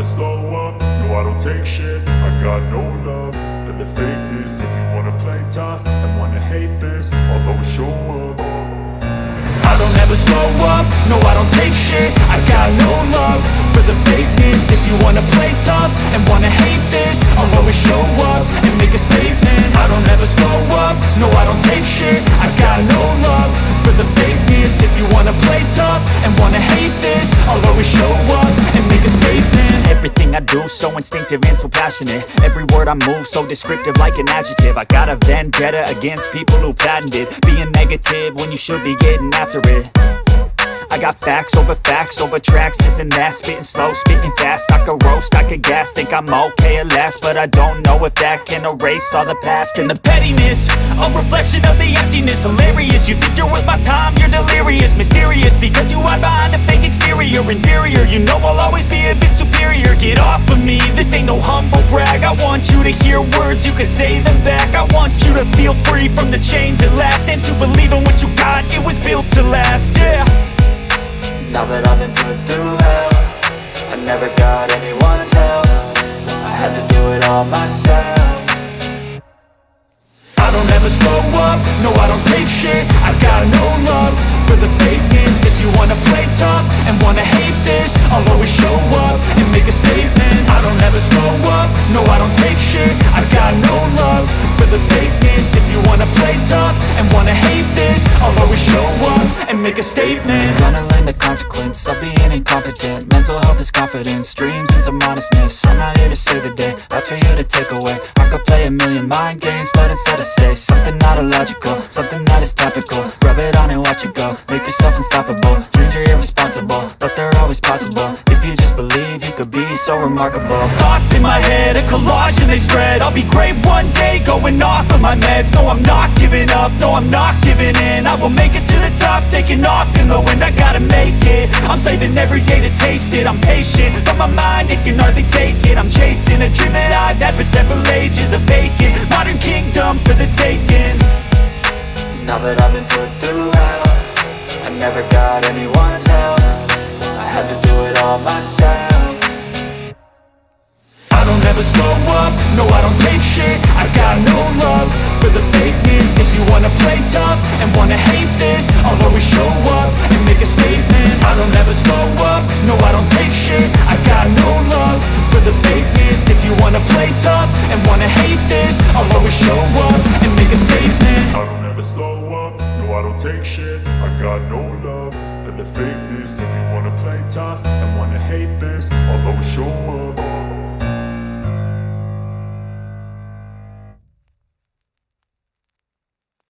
never slow up, no I don't take shit. I got no love for the fakeness. If you wanna play tough and wanna hate this, I'll always show up. I don't ever slow up, no I don't take shit. I got no love for the fakeness. If you wanna play tough and wanna hate this, I'll always show up and make a statement. I don't ever slow up, no I don't take shit. I got no love for the fakeness. If you wanna play tough and wanna hate this, I'll always show up and make a statement. Everything I do so instinctive and so passionate. Every word I move so descriptive like an adjective. I got a vendetta against people who patented being negative when you should be getting after it. I got facts over tracks, this and that. Spitting slow, spitting fast. I could roast, I could gas. Think I'm okay at last, but I don't know if that can erase all the past. And the pettiness, a reflection of the emptiness. Hilarious, you think you're worth my time, you're delirious. Mysterious, because you hide behind a fake exterior. Inferior, you know I'll always be a bit superior. Get off of me, this ain't no humble brag. I want you to hear words, you can say them back. I want you to feel free from the chains at last, and to believe in what you got, it was built to last, yeah. Now that I've been put through hell, I never got anyone's help. I had to do it all myself. I don't ever slow up, no I don't take shit. I got no love for the fakeness. If you wanna play tough and wanna hate this, I'll always show up and make a statement. I don't ever slow up, no I don't take shit. I got no love for the fakeness. If you wanna play tough and wanna hate this, I'll always show up and make a statement. Gonna learn the consequence of being incompetent. Mental health is confidence, dreams and some modestness. I'm not here to save the day, that's for you to take away. I could play a million mind games, but instead I say something not illogical, something that is topical. Rub it on and watch it go, make yourself unstoppable. Dreams are irresponsible, but they're always possible. If you just believe, you could be so remarkable. Thoughts in my head, a collage and they spread. I'll be great one day, going off of my meds. No, I'm not giving up, no, I'm not giving in. I will make it to the top, taking off in the wind. I gotta make it, I'm saving every day to taste it. I'm patient, but my mind, it can hardly take it. I'm chasing a dream that I've had for several ages. A vacant, modern kingdom for the taking. Now that I've been put through hell, I never got anyone's help. I had to do it all myself. I don't ever slow up, no I don't take shit. I got no love for the fakeness. If you wanna play tough and wanna hate this, I'll always show up and make a statement. I don't ever slow up, no I don't take shit. I got no love for the fakeness. If you wanna play tough and wanna hate this, I'll always show up and make a statement. I don't ever slow up, no I don't take shit. I got no love for the fakeness. If you wanna play tough and wanna hate this, I'll always show up